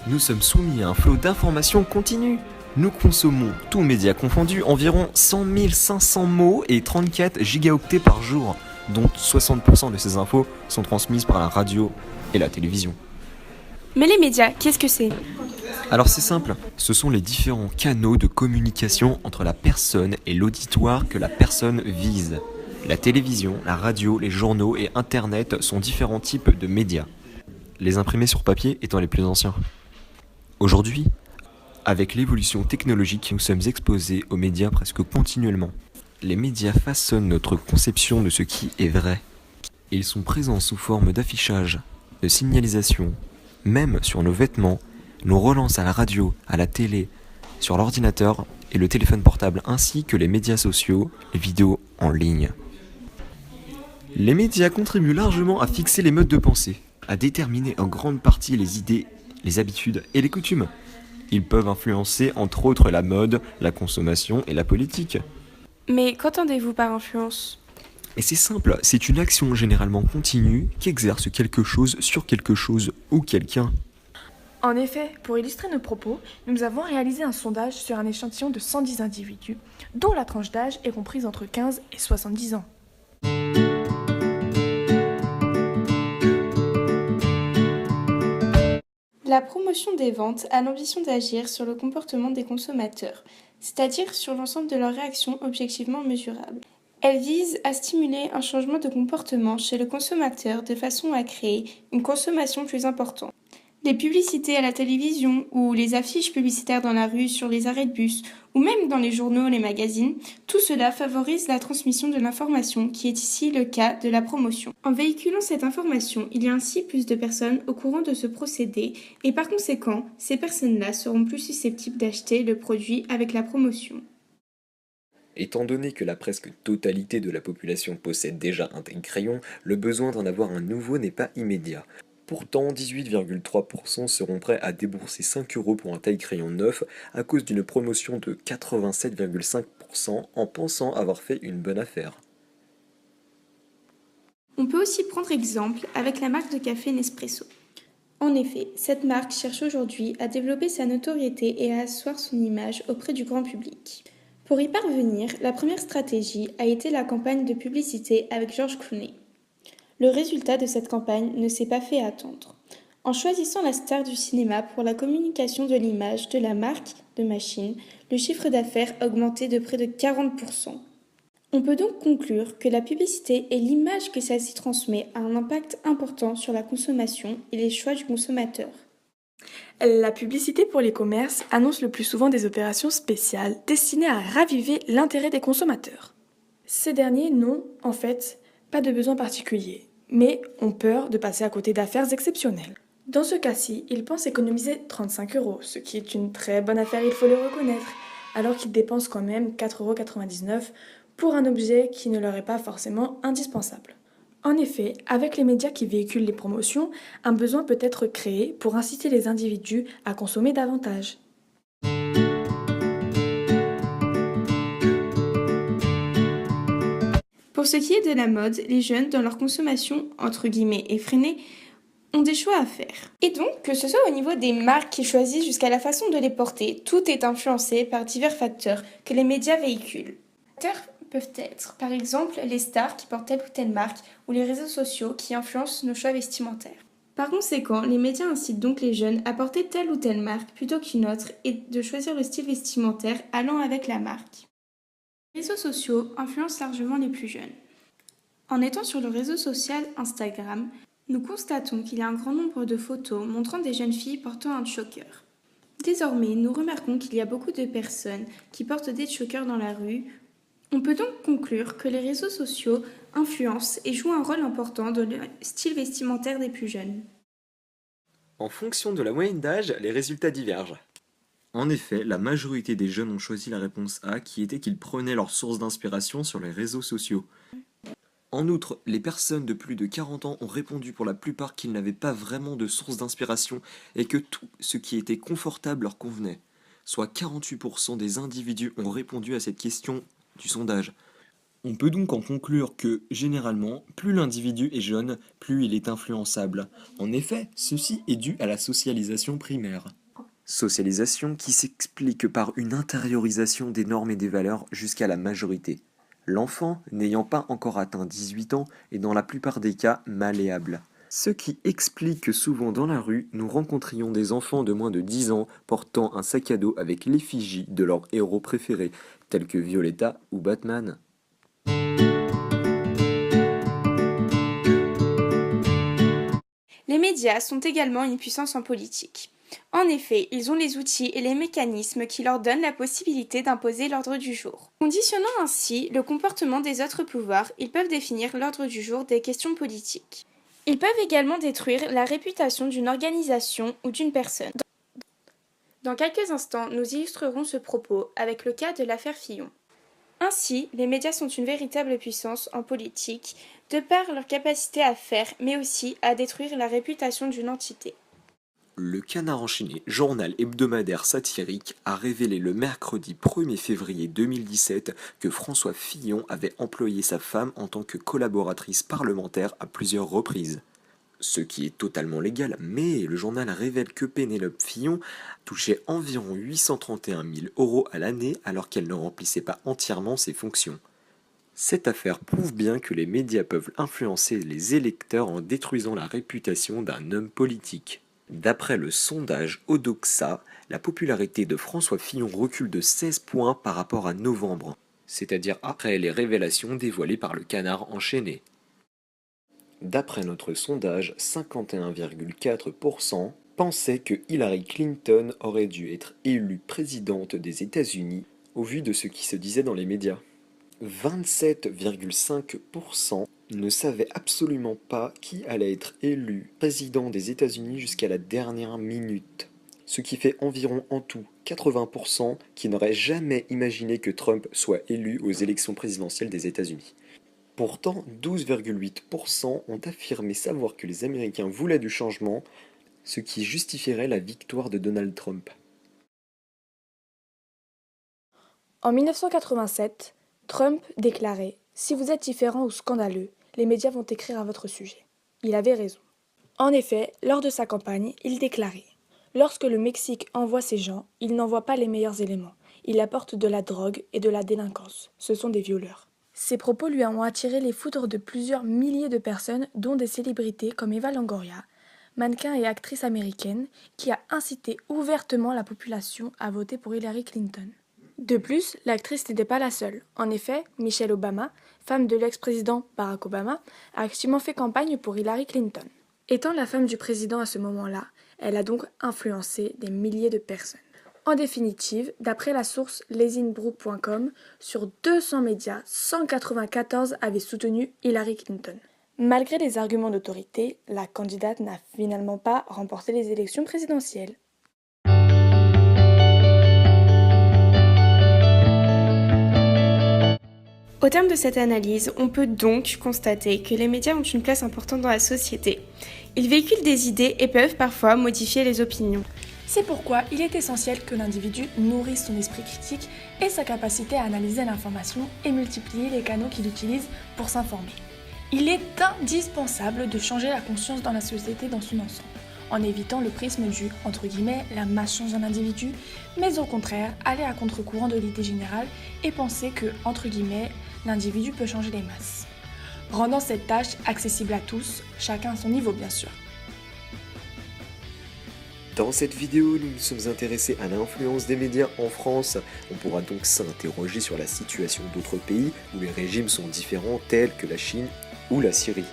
Nous sommes soumis à un flot d'informations continu. Nous consommons, tous médias confondus, environ 100 500 mots et 34 gigaoctets par jour, dont 60% de ces infos sont transmises par la radio et la télévision. Mais les médias, qu'est-ce que c'est? Alors c'est simple, ce sont les différents canaux de communication entre la personne et l'auditoire que la personne vise. La télévision, la radio, les journaux et Internet sont différents types de médias. Les imprimés sur papier étant les plus anciens. Aujourd'hui, avec l'évolution technologique, nous sommes exposés aux médias presque continuellement. Les médias façonnent notre conception de ce qui est vrai. Ils sont présents sous forme d'affichage, de signalisation, même sur nos vêtements, nos relances à la radio, à la télé, sur l'ordinateur et le téléphone portable, ainsi que les médias sociaux, les vidéos en ligne. Les médias contribuent largement à fixer les modes de pensée, à déterminer en grande partie les idées, les habitudes et les coutumes. Ils peuvent influencer entre autres la mode, la consommation et la politique. Mais qu'entendez-vous par influence? Et c'est simple, c'est une action généralement continue qui exerce quelque chose sur quelque chose ou quelqu'un. En effet, pour illustrer nos propos, nous avons réalisé un sondage sur un échantillon de 110 individus, dont la tranche d'âge est comprise entre 15 et 70 ans. La promotion des ventes a l'ambition d'agir sur le comportement des consommateurs, c'est-à-dire sur l'ensemble de leurs réactions objectivement mesurables. Elle vise à stimuler un changement de comportement chez le consommateur de façon à créer une consommation plus importante. Les publicités à la télévision ou les affiches publicitaires dans la rue, sur les arrêts de bus ou même dans les journaux, les magazines, tout cela favorise la transmission de l'information qui est ici le cas de la promotion. En véhiculant cette information, il y a ainsi plus de personnes au courant de ce procédé et par conséquent, ces personnes-là seront plus susceptibles d'acheter le produit avec la promotion. Étant donné que la presque totalité de la population possède déjà un tel crayon, le besoin d'en avoir un nouveau n'est pas immédiat. Pourtant, 18,3% seront prêts à débourser 5 € pour un taille-crayon neuf à cause d'une promotion de 87,5% en pensant avoir fait une bonne affaire. On peut aussi prendre exemple avec la marque de café Nespresso. En effet, cette marque cherche aujourd'hui à développer sa notoriété et à asseoir son image auprès du grand public. Pour y parvenir, la première stratégie a été la campagne de publicité avec George Clooney. Le résultat de cette campagne ne s'est pas fait attendre. En choisissant la star du cinéma pour la communication de l'image de la marque de machine, le chiffre d'affaires a augmenté de près de 40%. On peut donc conclure que la publicité et l'image que celle-ci transmet a un impact important sur la consommation et les choix du consommateur. La publicité pour les commerces annonce le plus souvent des opérations spéciales destinées à raviver l'intérêt des consommateurs. Ces derniers n'ont, en fait, pas de besoin particulier, mais ont peur de passer à côté d'affaires exceptionnelles. Dans ce cas-ci, ils pensent économiser 35 €, ce qui est une très bonne affaire, il faut le reconnaître, alors qu'ils dépensent quand même 4,99 € pour un objet qui ne leur est pas forcément indispensable. En effet, avec les médias qui véhiculent les promotions, un besoin peut être créé pour inciter les individus à consommer davantage. Pour ce qui est de la mode, les jeunes, dans leur consommation entre guillemets effrénée, ont des choix à faire. Et donc, que ce soit au niveau des marques qu'ils choisissent jusqu'à la façon de les porter, tout est influencé par divers facteurs que les médias véhiculent. Les facteurs peuvent être, par exemple, les stars qui portent telle ou telle marque ou les réseaux sociaux qui influencent nos choix vestimentaires. Par conséquent, les médias incitent donc les jeunes à porter telle ou telle marque plutôt qu'une autre et de choisir le style vestimentaire allant avec la marque. Les réseaux sociaux influencent largement les plus jeunes. En étant sur le réseau social Instagram, nous constatons qu'il y a un grand nombre de photos montrant des jeunes filles portant un choker. Désormais, nous remarquons qu'il y a beaucoup de personnes qui portent des chokers dans la rue. On peut donc conclure que les réseaux sociaux influencent et jouent un rôle important dans le style vestimentaire des plus jeunes. En fonction de la moyenne d'âge, les résultats divergent. En effet, la majorité des jeunes ont choisi la réponse A, qui était qu'ils prenaient leur source d'inspiration sur les réseaux sociaux. En outre, les personnes de plus de 40 ans ont répondu pour la plupart qu'ils n'avaient pas vraiment de source d'inspiration et que tout ce qui était confortable leur convenait. Soit 48% des individus ont répondu à cette question du sondage. On peut donc en conclure que, généralement, plus l'individu est jeune, plus il est influençable. En effet, ceci est dû à la socialisation primaire. Socialisation qui s'explique par une intériorisation des normes et des valeurs jusqu'à la majorité. L'enfant, n'ayant pas encore atteint 18 ans, est dans la plupart des cas malléable. Ce qui explique que souvent dans la rue, nous rencontrions des enfants de moins de 10 ans portant un sac à dos avec l'effigie de leurs héros préférés, tels que Violetta ou Batman. Les médias sont également une puissance en politique. En effet, ils ont les outils et les mécanismes qui leur donnent la possibilité d'imposer l'ordre du jour. Conditionnant ainsi le comportement des autres pouvoirs, ils peuvent définir l'ordre du jour des questions politiques. Ils peuvent également détruire la réputation d'une organisation ou d'une personne. Dans quelques instants, nous illustrerons ce propos avec le cas de l'affaire Fillon. Ainsi, les médias sont une véritable puissance en politique, de par leur capacité à faire, mais aussi à détruire la réputation d'une entité. Le Canard enchaîné, journal hebdomadaire satirique, a révélé le mercredi 1er février 2017 que François Fillon avait employé sa femme en tant que collaboratrice parlementaire à plusieurs reprises. Ce qui est totalement légal, mais le journal révèle que Pénélope Fillon touchait environ 831 000 € à l'année alors qu'elle ne remplissait pas entièrement ses fonctions. Cette affaire prouve bien que les médias peuvent influencer les électeurs en détruisant la réputation d'un homme politique. D'après le sondage Odoxa, la popularité de François Fillon recule de 16 points par rapport à novembre, c'est-à-dire après les révélations dévoilées par le Canard enchaîné. D'après notre sondage, 51,4% pensaient que Hillary Clinton aurait dû être élue présidente des États-Unis au vu de ce qui se disait dans les médias. 27,5% ne savaient absolument pas qui allait être élu président des États-Unis jusqu'à la dernière minute. Ce qui fait environ en tout 80% qui n'auraient jamais imaginé que Trump soit élu aux élections présidentielles des États-Unis. Pourtant, 12,8% ont affirmé savoir que les Américains voulaient du changement, ce qui justifierait la victoire de Donald Trump. En 1987, Trump déclarait « Si vous êtes différent ou scandaleux, les médias vont écrire à votre sujet ». Il avait raison. En effet, lors de sa campagne, il déclarait « Lorsque le Mexique envoie ses gens, il n'envoie pas les meilleurs éléments. Il apporte de la drogue et de la délinquance. Ce sont des violeurs. » Ces propos lui ont attiré les foudres de plusieurs milliers de personnes, dont des célébrités comme Eva Longoria, mannequin et actrice américaine, qui a incité ouvertement la population à voter pour Hillary Clinton. De plus, l'actrice n'était pas la seule. En effet, Michelle Obama, femme de l'ex-président Barack Obama, a activement fait campagne pour Hillary Clinton. Étant la femme du président à ce moment-là, elle a donc influencé des milliers de personnes. En définitive, d'après la source lesinbrook.com, sur 200 médias, 194 avaient soutenu Hillary Clinton. Malgré les arguments d'autorité, la candidate n'a finalement pas remporté les élections présidentielles. Au terme de cette analyse, on peut donc constater que les médias ont une place importante dans la société. Ils véhiculent des idées et peuvent parfois modifier les opinions. C'est pourquoi il est essentiel que l'individu nourrisse son esprit critique et sa capacité à analyser l'information et multiplier les canaux qu'il utilise pour s'informer. Il est indispensable de changer la conscience dans la société dans son ensemble, en évitant le prisme du « la masse change un individu », mais au contraire, aller à contre-courant de l'idée générale et penser que « l'individu peut changer les masses », rendant cette tâche accessible à tous, chacun à son niveau bien sûr. Dans cette vidéo, nous nous sommes intéressés à l'influence des médias en France. On pourra donc s'interroger sur la situation d'autres pays où les régimes sont différents tels que la Chine ou la Syrie.